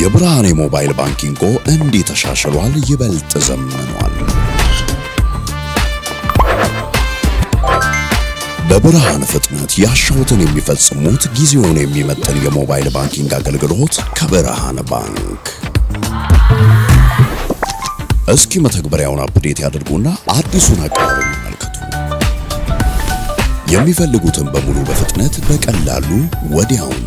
የብርሃን የሞባይል ባንኪንጎ እንዲህ ተሻሽሏል፣ ይበልጥ ዘመኗል። በብርሃን ፍጥነት ያሻውትን የሚፈጽሙት ጊዜውን የሚመጥን የሞባይል ባንኪንግ አገልግሎት ከብርሃን ባንክ። እስኪ መተግበሪያውን አፕዴት ያድርጉና አዲሱን አቀራረብ ይመልከቱ። የሚፈልጉትን በሙሉ በፍጥነት በቀላሉ ወዲያውኑ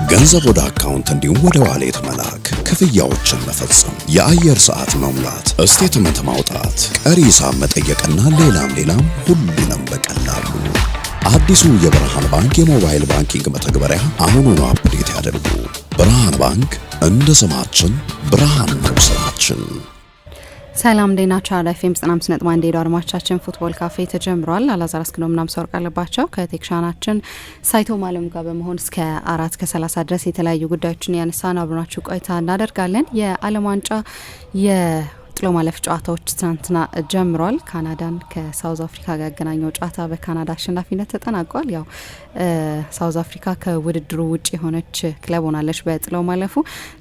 ገንዘብ ወደ አካውንት እንዲሁም ወደ ዋሌት መላክ፣ ክፍያዎችን መፈጸም፣ የአየር ሰዓት መሙላት፣ ስቴትመንት ማውጣት፣ ቀሪ ሂሳብ መጠየቅና ሌላም ሁሉንም በቀላሉ። አዲሱ የብርሃን ባንክ የሞባይል ባንኪንግ መተግበሪያ አሁኑኑ አፕዴት ያድርጉ። ብርሃን ባንክ እንደ ስማችን ብርሃን ነው ስራችን። ሰላም ዴናቻ ላይፍም 95.1 ዴዶ አድማጮቻችን ፉትቦል ካፌ ተጀምሯል። አላዛር አስክኖም ምናም ሰወርቅ አለባቸው ከቴክሻናችን ሳይቶ ማለም ጋር በመሆን እስከ 4:30 ድረስ የተለያዩ ጉዳዮችን ያነሳን አብራችሁ ቆይታ እናደርጋለን። የዓለም ዋንጫ ጥሎ ማለፍ ጨዋታዎች ትናንትና ጀምሯል። ካናዳን ከሳውዝ አፍሪካ ጋር ያገናኘው ጨዋታ በካናዳ አሸናፊነት ተጠናቋል። ያው ሳውዝ አፍሪካ ከውድድሩ ውጭ የሆነች ክለብ ሆናለች በጥሎ ማለፉ።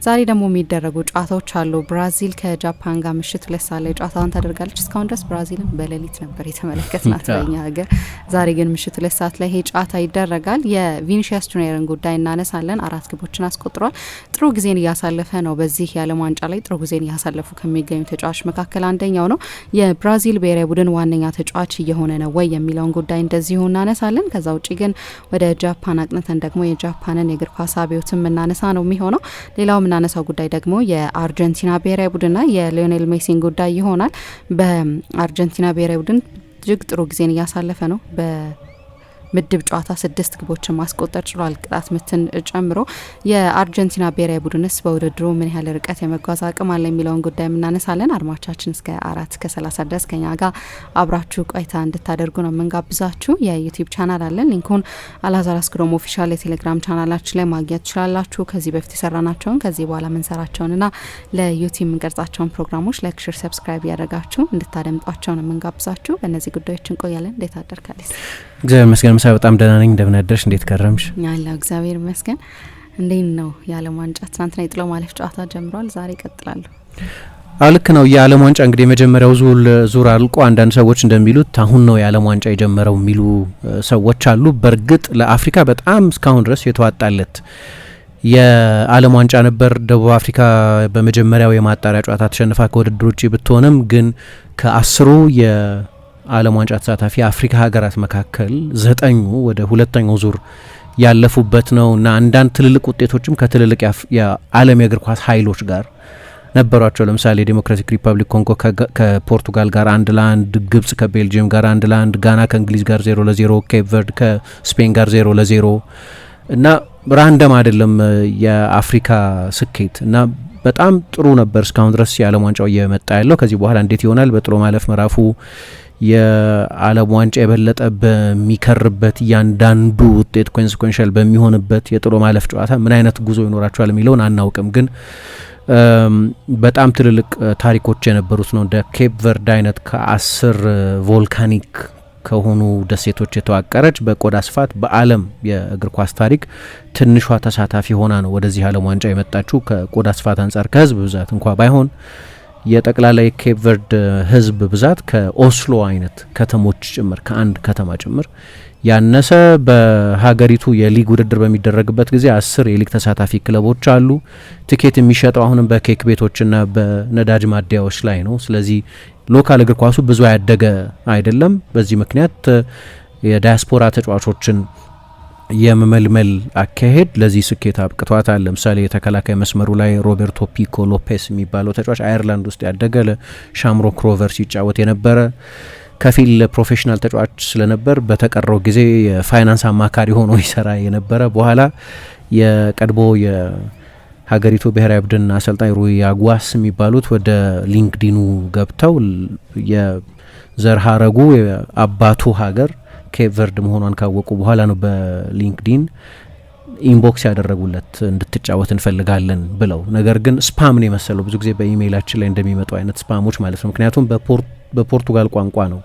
ዛሬ ደግሞ የሚደረጉ ጨዋታዎች አሉ። ብራዚል ከጃፓን ጋር ምሽት 2 ሰዓት ላይ ጨዋታውን ታደርጋለች። እስካሁን ድረስ ብራዚልን በሌሊት ነበር የተመለከትናት በእኛ ሀገር። ዛሬ ግን ምሽት 2 ሰዓት ላይ ይሄ ጨዋታ ይደረጋል። የቪኒሺየስ ጁኒየርን ጉዳይ እናነሳለን። 4 ግቦችን አስቆጥሯል። ጥሩ ጊዜን እያሳለፈ ነው። በዚህ የዓለም ዋንጫ ላይ ጥሩ ጊዜን እያሳለፉ ከሚገኙ ተጫዋች መካከል አንደኛው ነው። የብራዚል ብሔራዊ ቡድን ዋነኛ ተጫዋች እየሆነ ነው ወይ የሚለውን ጉዳይ እንደዚሁ እናነሳለን። ከዛ ውጪ ግን ወደ ጃፓን አቅንተን ደግሞ የጃፓንን የእግር ኳስ አብዮትም እናነሳ ነው የሚሆነው። ሌላው የምናነሳው ጉዳይ ደግሞ የአርጀንቲና ብሔራዊ ቡድንና የሊዮኔል ሜሲን ጉዳይ ይሆናል። በአርጀንቲና ብሔራዊ ቡድን እጅግ ጥሩ ጊዜን እያሳለፈ ነው። ምድብ ጨዋታ 6 ግቦችን ማስቆጠር ችሏል፣ ቅጣት ምትን ጨምሮ። የአርጀንቲና ብሔራዊ ቡድንስ በውድድሩ ምን ያህል ርቀት የመጓዝ አቅም አለ የሚለውን ጉዳይ የምናነሳለን። አድማቻችን እስከ 4:30 ድረስ ከኛ ጋር አብራችሁ ቆይታ እንድታደርጉ ነው የምንጋብዛችሁ። የዩቲዩብ ቻናል አለን። ሊንኩን አላዛር አስክሮም ኦፊሻል የቴሌግራም ቻናላችን ላይ ማግኘት ትችላላችሁ። ከዚህ በፊት የሰራናቸውን ከዚህ በኋላ ምንሰራቸውንና ለዩቲዩብ የምንቀርጻቸውን ፕሮግራሞች ላይክ፣ ሼር፣ ሰብስክራይብ ያደረጋችሁ እንድታደምጧቸው ነው የምንጋብዛችሁ። በእነዚህ ጉዳዮች እንቆያለን። እንዴት አደርካለሽ? እግዚአብሔር ይመስገን። በጣም ደህና ነኝ። እንደምን አደርሽ? እንዴት ከረምሽ? ያለው እግዚአብሔር ይመስገን። እንዴት ነው የዓለም ዋንጫ? ትናንትና የጥሎ ማለፍ ጨዋታ ጀምሯል። ዛሬ ይቀጥላሉ። ልክ ነው። የዓለም ዋንጫ እንግዲህ የመጀመሪያው ዙር አልቆ አንዳንድ ሰዎች እንደሚሉት አሁን ነው የዓለም ዋንጫ የጀመረው የሚሉ ሰዎች አሉ። በእርግጥ ለአፍሪካ በጣም እስካሁን ድረስ የተዋጣለት የዓለም ዋንጫ ነበር። ደቡብ አፍሪካ በመጀመሪያው የማጣሪያ ጨዋታ ተሸንፋ ከውድድር ውጭ ብትሆንም ግን ከ10ሩ ዓለም ዋንጫ ተሳታፊ የአፍሪካ ሀገራት መካከል 9ኙ ወደ ሁለተኛው ዙር ያለፉበት ነው እና አንዳንድ ትልልቅ ውጤቶችም ከትልልቅ የዓለም የእግር ኳስ ኃይሎች ጋር ነበሯቸው። ለምሳሌ ዴሞክራቲክ ሪፐብሊክ ኮንጎ ከፖርቱጋል ጋር 1-1፣ ግብጽ ከቤልጅየም ጋር 1-1፣ ጋና ከእንግሊዝ ጋር 0-0፣ ኬፕ ቨርድ ከስፔን ጋር 0-0 እና ራንደም አይደለም የአፍሪካ ስኬት እና በጣም ጥሩ ነበር እስካሁን ድረስ የዓለም ዋንጫው እየመጣ ያለው። ከዚህ በኋላ እንዴት ይሆናል? በጥሎ ማለፍ ምዕራፉ የዓለም ዋንጫ የበለጠ በሚከርበት እያንዳንዱ ውጤት ኮንሲኩዌንሻል በሚሆንበት የጥሎ ማለፍ ጨዋታ ምን አይነት ጉዞ ይኖራቸዋል የሚለውን አናውቅም። ግን በጣም ትልልቅ ታሪኮች የነበሩት ነው። እንደ ኬፕ ቨርድ አይነት ከ10 ቮልካኒክ ከሆኑ ደሴቶች የተዋቀረች በቆዳ ስፋት በዓለም የእግር ኳስ ታሪክ ትንሿ ተሳታፊ ሆና ነው ወደዚህ ዓለም ዋንጫ የመጣችው። ከቆዳ ስፋት አንጻር ከህዝብ ብዛት እንኳ ባይሆን የጠቅላላ የኬፕ ቨርድ ህዝብ ብዛት ከኦስሎ አይነት ከተሞች ጭምር ከአንድ ከተማ ጭምር ያነሰ። በሀገሪቱ የሊግ ውድድር በሚደረግበት ጊዜ 10 የሊግ ተሳታፊ ክለቦች አሉ። ቲኬት የሚሸጠው አሁንም በኬክ ቤቶችና በነዳጅ ማደያዎች ላይ ነው። ስለዚህ ሎካል እግር ኳሱ ብዙ ያደገ አይደለም። በዚህ ምክንያት የዳያስፖራ ተጫዋቾችን የመመልመል አካሄድ ለዚህ ስኬት አብቅቷታል። ለምሳሌ የተከላካይ መስመሩ ላይ ሮቤርቶ ፒኮ ሎፔስ የሚባለው ተጫዋች አየርላንድ ውስጥ ያደገ ለሻምሮክ ሮቨር ሲጫወት የነበረ ከፊል ፕሮፌሽናል ተጫዋች ስለነበር በተቀረው ጊዜ የፋይናንስ አማካሪ ሆኖ ይሰራ የነበረ በኋላ የቀድሞ የሀገሪቱ ብሔራዊ ቡድን አሰልጣኝ ሩይ አጓስ የሚባሉት ወደ ሊንክዲኑ ገብተው የዘር ሀረጉ የአባቱ ሀገር ኬፕ ቨርድ መሆኗን ካወቁ በኋላ ነው በሊንክዲን ኢንቦክስ ያደረጉለት እንድትጫወት እንፈልጋለን ብለው። ነገር ግን ስፓም ነው የመሰለው ብዙ ጊዜ በኢሜይላችን ላይ እንደሚመጡ አይነት ስፓሞች ማለት ነው። ምክንያቱም በፖርቱጋል ቋንቋ ነው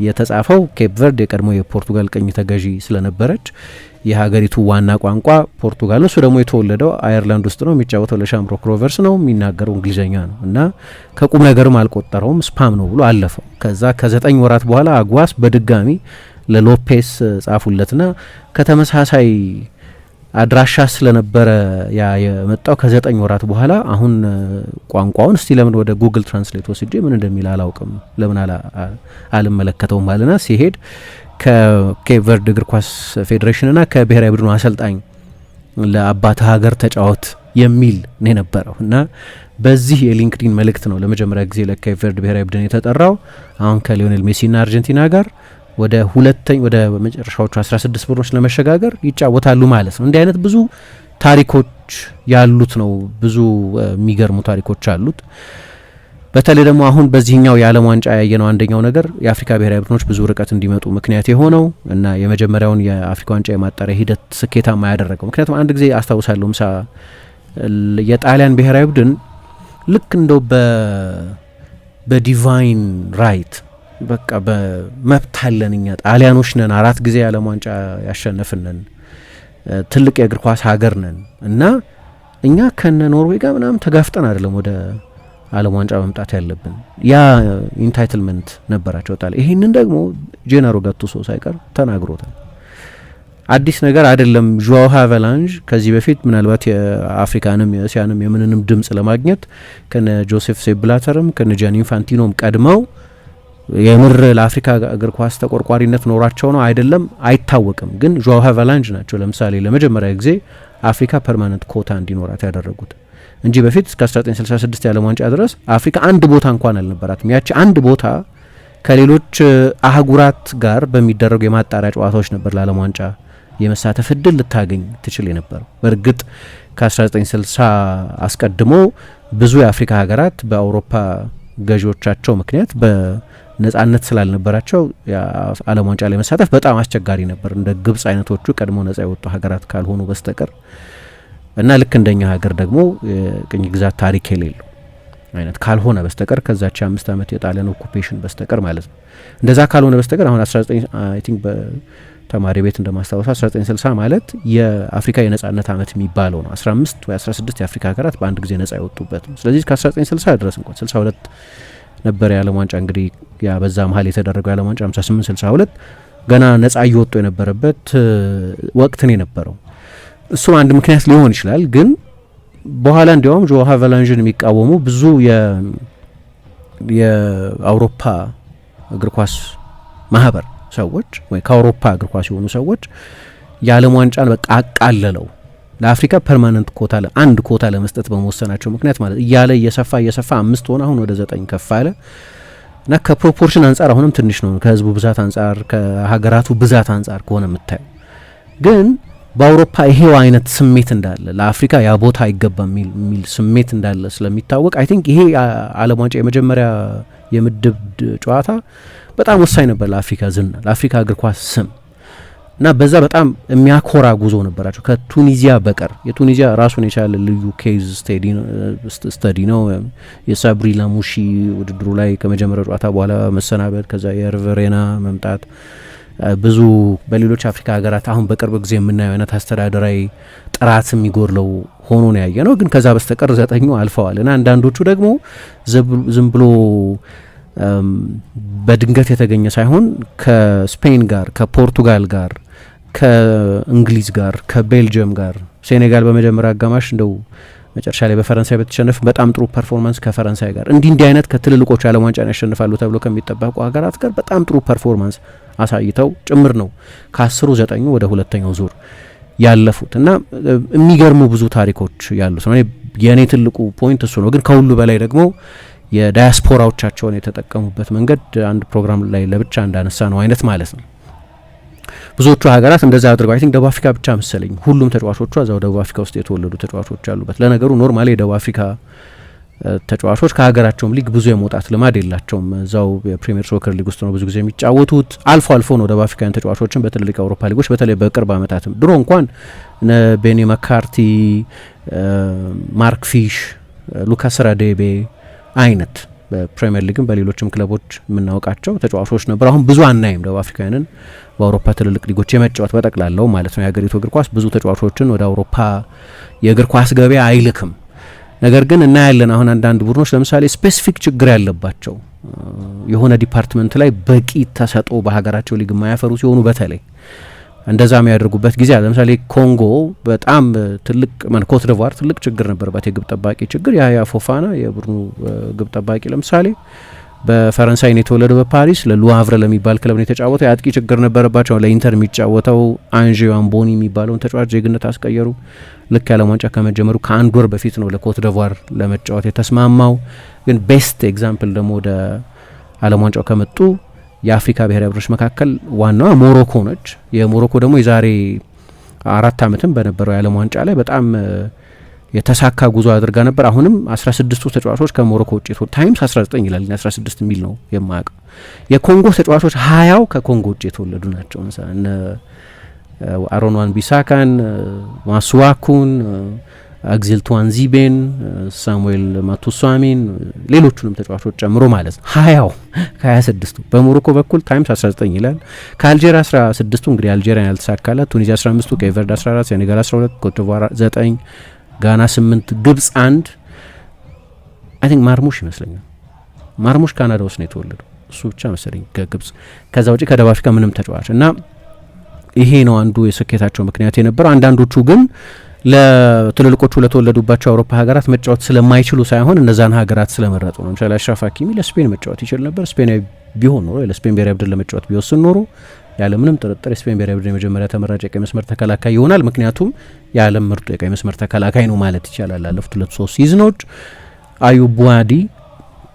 የተጻፈው ኬፕ ቨርድ የቀድሞ የፖርቱጋል ቅኝ ተገዢ ስለነበረች የሀገሪቱ ዋና ቋንቋ ፖርቱጋል ነው። እሱ ደግሞ የተወለደው አየርላንድ ውስጥ ነው። የሚጫወተው ለሻምሮክ ሮቨርስ ነው። የሚናገረው እንግሊዝኛ ነው እና ከቁም ነገርም አልቆጠረውም፣ ስፓም ነው ብሎ አለፈው። ከዛ ከ9 ወራት በኋላ አጓስ በድጋሚ ለሎፔስ ጻፉለትና ከተመሳሳይ አድራሻ ስለነበረ ያ የመጣው ከ9 ወራት በኋላ አሁን ቋንቋውን እስቲ ለምን ወደ ጉግል ትራንስሌት ወስጄ ምን እንደሚል አላውቅም፣ ለምን አልመለከተውም ማለና ሲሄድ ከኬፕ ቨርድ እግር ኳስ ፌዴሬሽንና ከብሔራዊ ቡድኑ አሰልጣኝ ለአባት ሀገር ተጫወት የሚል ነው የነበረው እና በዚህ የሊንክዲን መልእክት ነው ለመጀመሪያ ጊዜ ለኬፕ ቨርድ ብሔራዊ ቡድን የተጠራው። አሁን ከሊዮኔል ሜሲና አርጀንቲና ጋር ወደ መጨረሻዎቹ 16 ቡድኖች ለመሸጋገር ይጫወታሉ ማለት ነው። እንዲህ አይነት ብዙ ታሪኮች ያሉት ነው። ብዙ የሚገርሙ ታሪኮች አሉት። በተለይ ደግሞ አሁን በዚህኛው የዓለም ዋንጫ ያየነው አንደኛው ነገር የአፍሪካ ብሔራዊ ቡድኖች ብዙ ርቀት እንዲመጡ ምክንያት የሆነው እና የመጀመሪያውን የአፍሪካ ዋንጫ የማጣሪያ ሂደት ስኬታማ ያደረገው። ምክንያቱም አንድ ጊዜ አስታውሳለሁ ምሳ የጣሊያን ብሔራዊ ቡድን ልክ እንደው በዲቫይን ራይት በቃ በመብት አለን እኛ ጣሊያኖች ነን፣ 4 ጊዜ የዓለም ዋንጫ ያሸነፍነን ትልቅ የእግር ኳስ ሀገር ነን እና እኛ ከነ ኖርዌይ ጋር ምናምን ተጋፍጠን አይደለም ወደ ዓለም ዋንጫ መምጣት ያለብን። ያ ኢንታይትልመንት ነበራቸው ጣሊያን። ይህንን ደግሞ ጄናሮ ጋቱሶ ሳይቀር ተናግሮታል። አዲስ ነገር አይደለም። ዡዋው ሃቨላንጅ ከዚህ በፊት ምናልባት የአፍሪካንም የእስያንም የምንንም ድምጽ ለማግኘት ከነ ጆሴፍ ሴብላተርም ከነ ጃኒ ኢንፋንቲኖም ቀድመው የምር ለአፍሪካ እግር ኳስ ተቆርቋሪነት ኖራቸው ነው አይደለም አይታወቅም። ግን ዡዋው ሃቨላንጅ ናቸው ለምሳሌ ለመጀመሪያ ጊዜ አፍሪካ ፐርማነንት ኮታ እንዲኖራት ያደረጉት እንጂ በፊት እስከ 1966 የዓለም ዋንጫ ድረስ አፍሪካ አንድ ቦታ እንኳን አልነበራትም። ያቺ አንድ ቦታ ከሌሎች አህጉራት ጋር በሚደረጉ የማጣሪያ ጨዋታዎች ነበር ለዓለም ዋንጫ የመሳተፍ እድል ልታገኝ ትችል የነበረው። በእርግጥ ከ1960 አስቀድሞ ብዙ የአፍሪካ ሀገራት በአውሮፓ ገዢዎቻቸው ምክንያት በነጻነት ስላልነበራቸው የዓለም ዋንጫ ላይ መሳተፍ በጣም አስቸጋሪ ነበር፣ እንደ ግብጽ አይነቶቹ ቀድሞ ነጻ የወጡ ሀገራት ካልሆኑ በስተቀር እና ልክ እንደኛ ሀገር ደግሞ የቅኝ ግዛት ታሪክ የሌለው አይነት ካልሆነ በስተቀር ከዛች 5 ዓመት የጣሊያን ኦኩፔሽን በስተቀር ማለት ነው። እንደዛ ካልሆነ በስተቀር አሁን 19 አይ ቲንክ በተማሪ ቤት እንደማስታወስ 1960 ማለት የአፍሪካ የነጻነት ዓመት የሚባለው ነው። 15 ወይ 16 የአፍሪካ ሀገራት በአንድ ጊዜ ነጻ የወጡበት ነው። ስለዚህ ከ1960 ድረስ እንኳን 62 ነበር የዓለም ዋንጫ እንግዲህ ያ በዛ መሀል የተደረገው የዓለም ዋንጫ 58 62 ገና ነጻ እየወጡ የነበረበት ወቅት ነው የነበረው። እሱም አንድ ምክንያት ሊሆን ይችላል። ግን በኋላ እንዲያውም ዡዋው ሃቨላንጅን የሚቃወሙ ብዙ የአውሮፓ እግር ኳስ ማህበር ሰዎች ወይ ከአውሮፓ እግር ኳስ የሆኑ ሰዎች የዓለም ዋንጫን በቃ አቃለለው ለአፍሪካ ፐርማነንት ኮታ አንድ ኮታ ለመስጠት በመወሰናቸው ምክንያት ማለት እያለ እየሰፋ 5 ሆነ፣ አሁን ወደ 9 ከፍ አለ እና ከፕሮፖርሽን አንጻር አሁንም ትንሽ ነው ከህዝቡ ብዛት አንጻር ከሀገራቱ ብዛት አንጻር ከሆነ የምታየው። ግን በአውሮፓ ይሄው አይነት ስሜት እንዳለ ለአፍሪካ ያ ቦታ አይገባም የሚል ስሜት እንዳለ ስለሚታወቅ አይ ቲንክ ይሄ ዓለም ዋንጫ የመጀመሪያ የምድብ ጨዋታ በጣም ወሳኝ ነበር ለአፍሪካ ዝና፣ ለአፍሪካ እግር ኳስ ስም እና በዛ በጣም የሚያኮራ ጉዞ ነበራቸው ከቱኒዚያ በቀር። የቱኒዚያ ራሱን የቻለ ልዩ ኬዝ ስተዲ ነው። የሳብሪ ላሙሺ ውድድሩ ላይ ከመጀመሪያው ጨዋታ በኋላ መሰናበት፣ ከዛ የሄርቬ ሬና መምጣት፣ ብዙ በሌሎች አፍሪካ ሀገራት አሁን በቅርብ ጊዜ የምናየው አይነት አስተዳደራዊ ጥራት የሚጎድለው ሆኖ ነው ያየ ነው። ግን ከዛ በስተቀር 9 አልፈዋል እና አንዳንዶቹ ደግሞ ዝም ብሎ በድንገት የተገኘ ሳይሆን ከስፔን ጋር፣ ከፖርቱጋል ጋር፣ ከእንግሊዝ ጋር፣ ከቤልጅየም ጋር፣ ሴኔጋል በመጀመሪያ አጋማሽ እንደው መጨረሻ ላይ በፈረንሳይ በተሸነፍ በጣም ጥሩ ፐርፎርማንስ ከፈረንሳይ ጋር እንዲህ አይነት ከትልልቆቹ ዓለም ዋንጫን ያሸንፋሉ ተብሎ ከሚጠበቁ ሀገራት ጋር በጣም ጥሩ ፐርፎርማንስ አሳይተው ጭምር ነው ከ10 9 ወደ ሁለተኛው ዙር ያለፉት እና የሚገርሙ ብዙ ታሪኮች ያሉት ነው። የኔ ትልቁ ፖይንት እሱ ነው። ግን ከሁሉ በላይ ደግሞ የዳያስፖራዎቻቸውን የተጠቀሙበት መንገድ አንድ ፕሮግራም ላይ ለብቻ እንዳነሳ ነው አይነት ማለት ነው። ብዙዎቹ ሀገራት እንደዛ አድርገው አይ ቲንክ ደቡብ አፍሪካ ብቻ መሰለኝ ሁሉም ተጫዋቾቿ እዛው ደቡብ አፍሪካ ውስጥ የተወለዱ ተጫዋቾች አሉበት። ለነገሩ ኖርማሊ የደቡብ አፍሪካ ተጫዋቾች ከሀገራቸውም ሊግ ብዙ የመውጣት ልማድ የላቸውም። እዛው የፕሪሚየር ሶከር ሊግ ውስጥ ነው ብዙ ጊዜ የሚጫወቱት። አልፎ አልፎ ነው ደቡብ አፍሪካውያን ተጫዋቾችን በትልልቅ የአውሮፓ ሊጎች በተለይ በቅርብ ዓመታትም ድሮ እንኳን ቤኒ መካርቲ፣ ማርክ ፊሽ፣ ሉካስ ራዴቤ አይነት በፕሪሚየር ሊግም በሌሎችም ክለቦች የምናውቃቸው ተጫዋቾች ነበሩ። አሁን ብዙ አናይም ደቡብ አፍሪካውያንን በአውሮፓ ትልልቅ ሊጎች የመጫወት በጠቅላላው ማለት ነው። የሀገሪቱ እግር ኳስ ብዙ ተጫዋቾችን ወደ አውሮፓ የእግር ኳስ ገበያ አይልክም። ነገር ግን እናያለን አሁን አንዳንድ ቡድኖች ለምሳሌ ስፔሲፊክ ችግር ያለባቸው የሆነ ዲፓርትመንት ላይ በቂ ተሰጥኦ በሀገራቸው ሊግ የማያፈሩ ሲሆኑ በተለይ እንደዛ የሚያደርጉበት ጊዜ አለ። ለምሳሌ ኮንጎ በጣም ትልቅ ኮት ዲቯር ትልቅ ችግር ነበረባት፣ የግብ ጠባቂ ችግር። ያህያ ፎፋና የቡድኑ ግብ ጠባቂ ለምሳሌ በፈረንሳይ ነው የተወለደው፣ በፓሪስ ለሉአቭረ ለሚባል ክለብ ነው የተጫወተው። የአጥቂ ችግር ነበረባቸው። ለኢንተር የሚጫወተው አንዤ አምቦኒ የሚባለውን ተጫዋች ዜግነት አስቀየሩ። ልክ የዓለም ዋንጫ ከመጀመሩ ከአንድ ወር በፊት ነው ለኮት ዲቯር ለመጫወት የተስማማው። ግን ቤስት ኤግዛምፕል ደግሞ ወደ ዓለም ዋንጫው ከመጡ የአፍሪካ ብሔራዊ ቡድኖች መካከል ዋናዋ ሞሮኮ ነች። የሞሮኮ ደግሞ የዛሬ 4 ዓመትም በነበረው የዓለም ዋንጫ ላይ በጣም የተሳካ ጉዞ አድርጋ ነበር። አሁንም 16ቱ ተጫዋቾች ከሞሮኮ ውጭ ታይምስ 19 ይላል፣ 16 የሚል ነው የማያውቀው። የኮንጎ ተጫዋቾች 20 ከኮንጎ ውጭ የተወለዱ ናቸው። እነ አሮን ዋን ቢሳካን፣ ማስዋኩን፣ አግዚል ቱዋንዚቤን፣ ሳሙኤል ማቱሳሚን ሌሎቹንም ተጫዋቾች ጨምሮ ማለት ነው 20 ከ26ቱ። በሞሮኮ በኩል ታይምስ 19 ይላል። ከአልጄሪያ 16ቱ እንግዲህ አልጄሪያ ያልተሳካላት፣ ቱኒዚያ 15ቱ፣ ኬፕ ቨርድ 14፣ ሴኔጋል 12፣ ኮት ዲቯር 9፣ ጋና 8፣ ግብጽ 1። አይ ቲንክ ማርሙሽ ይመስለኛል። ማርሙሽ ካናዳ ውስጥ ነው የተወለደው እሱ ብቻ መሰለኝ ከግብጽ። ከዛ ውጪ ከደቡብ አፍሪካ ምንም ተጫዋች እና ይሄ ነው አንዱ የስኬታቸው ምክንያት የነበረው። አንዳንዶቹ ግን ለትልልቆቹ ለተወለዱባቸው አውሮፓ ሀገራት መጫወት ስለማይችሉ ሳይሆን እነዛን ሀገራት ስለመረጡ ነው። ለምሳሌ አሽራፍ ሀኪሚ ለስፔን መጫወት ይችል ነበር። ስፔናዊ ቢሆን ኖሮ ለስፔን ብሔራዊ ቡድን ለመጫወት ቢወስን ኖሮ ያለምንም ጥርጥር የስፔን ብሔራዊ ቡድን የመጀመሪያ ተመራጭ የቀይ መስመር ተከላካይ ይሆናል። ምክንያቱም የዓለም ምርጡ የቀይ መስመር ተከላካይ ነው ማለት ይቻላል። ላለፉት 2-3 ሲዝኖች አዩብ ቡዋዲ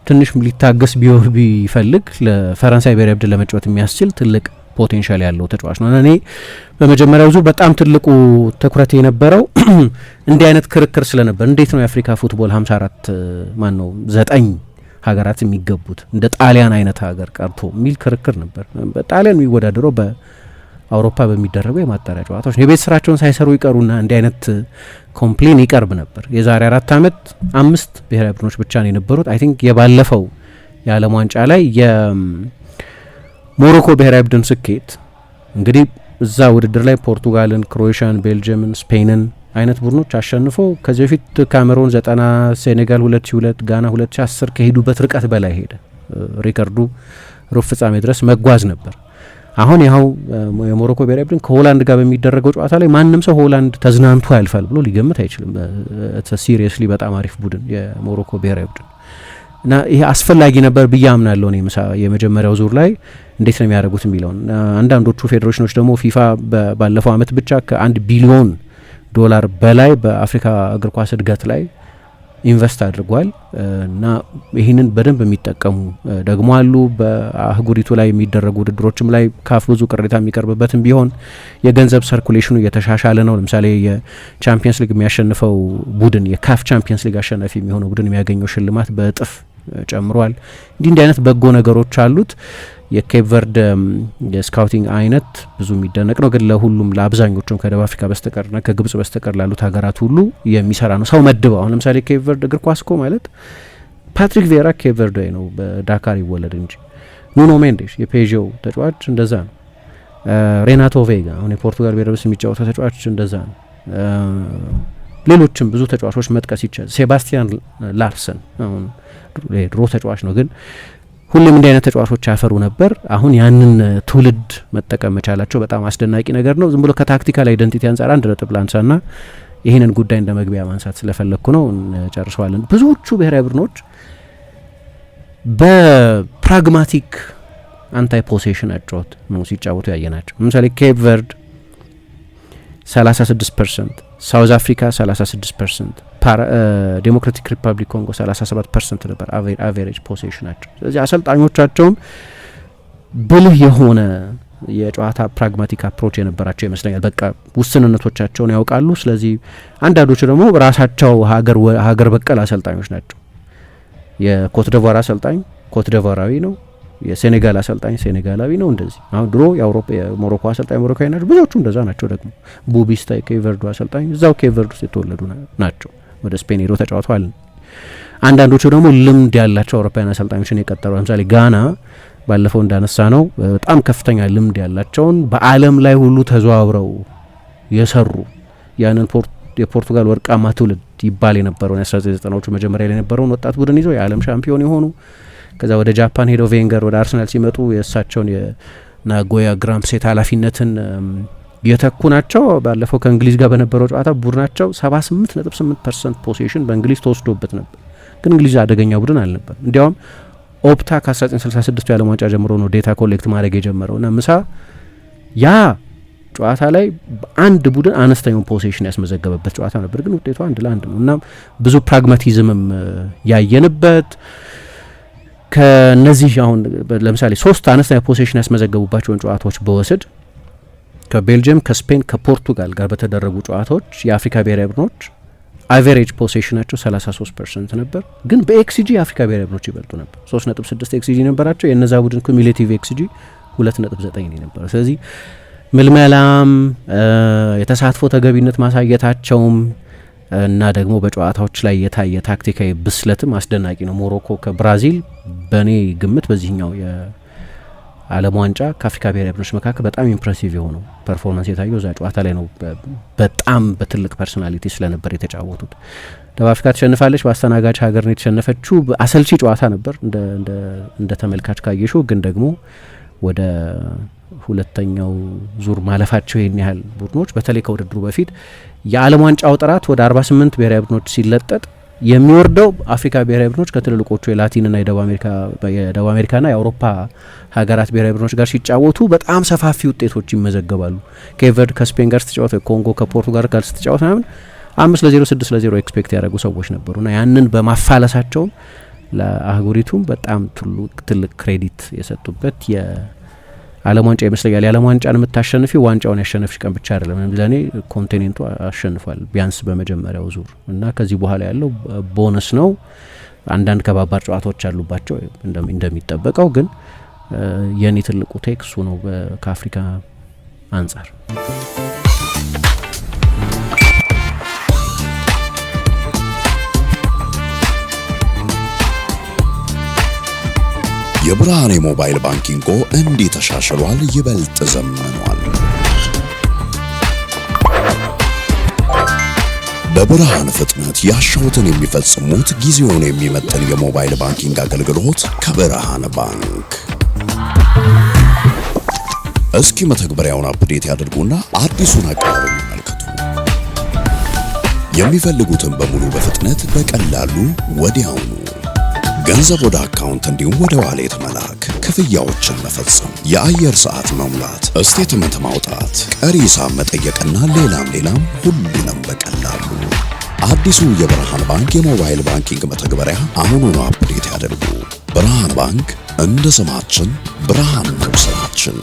ትንሽ ሊታገስ ቢፈልግ ለፈረንሳይ ብሔራዊ ቡድን ለመጫወት የሚያስችል ትልቅ ፖቴንሻል ያለው ተጫዋች ነው። እኔ በመጀመሪያው ዙር በጣም ትልቁ ትኩረት የነበረው እንዲህ አይነት ክርክር ስለነበር እንዴት ነው የአፍሪካ ፉትቦል 54 ማን ነው 9 ሀገራት የሚገቡት እንደ ጣሊያን አይነት ሀገር ቀርቶ የሚል ክርክር ነበር። በጣሊያን የሚወዳደረው በአውሮፓ በሚደረጉ የማጣሪያ ጨዋታዎች የቤት ስራቸውን ሳይሰሩ ይቀሩና እንዲህ አይነት ኮምፕሌን ይቀርብ ነበር። የዛሬ 4 ዓመት 5 ብሔራዊ ቡድኖች ብቻ ነው የነበሩት። አይ ቲንክ የባለፈው የዓለም ዋንጫ ላይ የሞሮኮ ብሔራዊ ቡድን ስኬት እንግዲህ እዛ ውድድር ላይ ፖርቱጋልን፣ ክሮኤሽያን፣ ቤልጅየምን፣ ስፔንን አይነት ቡድኖች አሸንፎ ከዚህ በፊት ካሜሮን 90፣ ሴኔጋል 2002፣ ጋና 2010 ከሄዱበት ርቀት በላይ ሄደ። ሪከርዱ ሩብ ፍጻሜ ድረስ መጓዝ ነበር። አሁን ያው የሞሮኮ ብሔራዊ ቡድን ከሆላንድ ጋር በሚደረገው ጨዋታ ላይ ማንም ሰው ሆላንድ ተዝናንቶ ያልፋል ብሎ ሊገምት አይችልም። ሲሪየስሊ በጣም አሪፍ ቡድን የሞሮኮ ብሔራዊ ቡድን እና ይሄ አስፈላጊ ነበር ብዬ አምናለሁ። እኔ የመጀመሪያው ዙር ላይ እንዴት ነው የሚያደርጉት የሚለውን አንዳንዶቹ ፌዴሬሽኖች ደግሞ ፊፋ ባለፈው ዓመት ብቻ ከ1 ቢሊዮን ዶላር በላይ በአፍሪካ እግር ኳስ እድገት ላይ ኢንቨስት አድርጓል እና ይህንን በደንብ የሚጠቀሙ ደግሞ አሉ። በአህጉሪቱ ላይ የሚደረጉ ውድድሮችም ላይ ካፍ ብዙ ቅሬታ የሚቀርብበትም ቢሆን የገንዘብ ሰርኩሌሽኑ እየተሻሻለ ነው። ለምሳሌ የቻምፒየንስ ሊግ የሚያሸንፈው ቡድን የካፍ ቻምፒየንስ ሊግ አሸናፊ የሚሆነው ቡድን የሚያገኘው ሽልማት በእጥፍ ጨምሯል። እንዲህ አይነት በጎ ነገሮች አሉት። የኬፕ ቨርድ የስካውቲንግ አይነት ብዙ የሚደነቅ ነው፣ ግን ለሁሉም ለአብዛኞቹም ከደቡብ አፍሪካ በስተቀርና ከግብጽ በስተቀር ላሉት ሀገራት ሁሉ የሚሰራ ነው። ሰው መድበው አሁን ለምሳሌ ኬፕ ቨርድ እግር ኳስ እኮ ማለት ፓትሪክ ቬራ ኬፕ ቨርዳዊ ነው፣ በዳካር ይወለድ እንጂ። ኑኖ ሜንዴሽ የፔዥው ተጫዋች እንደዛ ነው። ሬናቶ ቬጋ አሁን የፖርቱጋል ብሔራዊ ቡድን የሚጫወተው ተጫዋች እንደዛ ነው። ሌሎችም ብዙ ተጫዋቾች መጥቀስ ይቻላል። ሴባስቲያን ላርሰን አሁን ድሮ ተጫዋች ነው፣ ግን ሁሉም እንዲህ አይነት ተጫዋቾች ያፈሩ ነበር። አሁን ያንን ትውልድ መጠቀም መቻላቸው በጣም አስደናቂ ነገር ነው። ዝም ብሎ ከታክቲካል አይደንቲቲ አንጻር አንድ ነጥብ ላንሳና ይህንን ጉዳይ እንደ መግቢያ ማንሳት ስለፈለግኩ ነው። እንጨርሰዋለን። ብዙዎቹ ብሔራዊ ቡድኖች በፕራግማቲክ አንታይ ፖሴሽን አጫወት ነው ሲጫወቱ ያየናቸው። ለምሳሌ ኬፕ ቨርድ 36%፣ ሳውዝ አፍሪካ 36%፣ ዴሞክራቲክ ሪፐብሊክ ኮንጎ 37% ነበር አቬሬጅ ፖሴሽናቸው። ስለዚህ አሰልጣኞቻቸውም ብልህ የሆነ የጨዋታ ፕራግማቲክ አፕሮች የነበራቸው ይመስለኛል። በቃ ውስንነቶቻቸውን ያውቃሉ። ስለዚህ አንዳንዶቹ ደግሞ ራሳቸው ሀገር በቀል አሰልጣኞች ናቸው። የኮት ዲቯር አሰልጣኝ ኮት ዲቯራዊ ነው። የሴኔጋል አሰልጣኝ ሴኔጋላዊ ነው። እንደዚህ አሁን ድሮ የሞሮኮ አሰልጣኝ ሞሮኮዊ ናቸው። ብዙዎቹ እንደዛ ናቸው። ደግሞ ቡቢስታ የኬፕ ቨርዱ አሰልጣኝ እዛው ኬፕ ቨርድ ውስጥ የተወለዱ ናቸው። ወደ ስፔን ሄዶ ተጫውተዋል። አንዳንዶቹ ደግሞ ልምድ ያላቸው አውሮፓውያን አሰልጣኞችን የቀጠሩ ለምሳሌ ጋና ባለፈው እንዳነሳ ነው በጣም ከፍተኛ ልምድ ያላቸውን በዓለም ላይ ሁሉ ተዘዋውረው የሰሩ ያንን የፖርቱጋል ወርቃማ ትውልድ ይባል የነበረውን 1990ዎቹ መጀመሪያ ላይ የነበረውን ወጣት ቡድን ይዘው የዓለም ሻምፒዮን የሆኑ ከዛ ወደ ጃፓን ሄደው ቬንገር ወደ አርሰናል ሲመጡ የእሳቸውን የናጎያ ግራምፕሴት ኃላፊነትን የተኩ ናቸው። ባለፈው ከእንግሊዝ ጋር በነበረው ጨዋታ ቡድናቸው 78.8% ፖሴሽን በእንግሊዝ ተወስዶበት ነበር። ግን እንግሊዝ አደገኛ ቡድን አልነበር። እንዲያውም ኦፕታ ከ1966 የዓለም ዋንጫ ጀምሮ ነው ዴታ ኮሌክት ማድረግ የጀመረው እና ምሳ ያ ጨዋታ ላይ አንድ ቡድን አነስተኛውን ፖሴሽን ያስመዘገበበት ጨዋታ ነበር። ግን ውጤቱ 1-1 ነው እና ብዙ ፕራግማቲዝምም ያየንበት ከነዚህ አሁን ለምሳሌ 3 አነስተኛ ፖሴሽን ያስመዘገቡባቸውን ጨዋታዎች በወስድ ከቤልጅየም፣ ከስፔን፣ ከፖርቱጋል ጋር በተደረጉ ጨዋታዎች የአፍሪካ ብሔራዊ ቡድኖች አቨሬጅ ፖሴሽናቸው 33% ነበር። ግን በኤክስጂ የአፍሪካ ብሔራዊ ቡድኖች ይበልጡ ነበር። 3.6 ኤክስጂ ነበራቸው። የነዛ ቡድን ኩሙሌቲቭ ኤክስጂ 2.9 ነበር። ስለዚህ ምልመላም የተሳትፎ ተገቢነት ማሳየታቸውም እና ደግሞ በጨዋታዎች ላይ የታየ ታክቲካዊ ብስለትም አስደናቂ ነው። ሞሮኮ ከብራዚል በእኔ ግምት በዚህኛው የዓለም ዋንጫ ከአፍሪካ ብሔራዊ ቡድኖች መካከል በጣም ኢምፕሬሲቭ የሆነው ፐርፎርማንስ የታየው እዛ ጨዋታ ላይ ነው። በጣም በትልቅ ፐርሶናሊቲ ስለነበር የተጫወቱት። ደቡብ አፍሪካ ተሸንፋለች። በአስተናጋጅ ሀገር ነው የተሸነፈችው። አሰልቺ ጨዋታ ነበር እንደ ተመልካች ካየሹ። ግን ደግሞ ወደ ሁለተኛው ዙር ማለፋቸው ይህን ያህል ቡድኖች በተለይ ከውድድሩ በፊት የዓለም ዋንጫው ጥራት ወደ 48 ብሔራዊ ቡድኖች ሲለጠጥ የሚወርደው አፍሪካ ብሔራዊ ቡድኖች ከትልልቆቹ የላቲንና የደቡብ አሜሪካና የአውሮፓ ሀገራት ብሔራዊ ቡድኖች ጋር ሲጫወቱ በጣም ሰፋፊ ውጤቶች ይመዘገባሉ። ኬፕ ቨርድ ከስፔን ጋር ስትጫወት፣ ኮንጎ ከፖርቱጋል ጋር ስትጫወት ምናምን 5-0 6-0 ኤክስፔክት ያደረጉ ሰዎች ነበሩና ያንን በማፋለሳቸው ለአህጉሪቱም በጣም ትልቅ ክሬዲት የሰጡበት የዓለም ዋንጫ ይመስለኛል። የዓለም ዋንጫን የምታሸንፊ ዋንጫውን ያሸነፍሽ ቀን ብቻ አይደለም። ለእኔ ኮንቲኔንቱ አሸንፏል ቢያንስ በመጀመሪያው ዙር እና ከዚህ በኋላ ያለው ቦነስ ነው። አንዳንድ ከባባድ ጨዋታዎች አሉባቸው እንደሚጠበቀው፣ ግን የኔ ትልቁ ቴክ እሱ ነው ከአፍሪካ አንጻር። የብርሃን የሞባይል ባንኪንጎ እንዲህ ተሻሽሏል፣ ይበልጥ ዘምኗል። በብርሃን ፍጥነት ያሻውትን የሚፈጽሙት ጊዜውን የሚመጥን የሞባይል ባንኪንግ አገልግሎት ከብርሃን ባንክ። እስኪ መተግበሪያውን አፕዴት ያድርጉና አዲሱን አቀራረብ ይመልከቱ። የሚፈልጉትን በሙሉ በፍጥነት በቀላሉ ወዲያውኑ ገንዘብ ወደ አካውንት እንዲሁም ወደ ዋሌት መላክ፣ ክፍያዎችን መፈጸም፣ የአየር ሰዓት መሙላት፣ ስቴትመንት ማውጣት፣ ቀሪ ሂሳብ መጠየቅና ሌላም ሁሉንም በቀላሉ። አዲሱ የብርሃን ባንክ የሞባይል ባንኪንግ መተግበሪያ አሁኑኑ አፕዴት ያደርጉ። ብርሃን ባንክ እንደ ስማችን ብርሃን ነው ስራችን።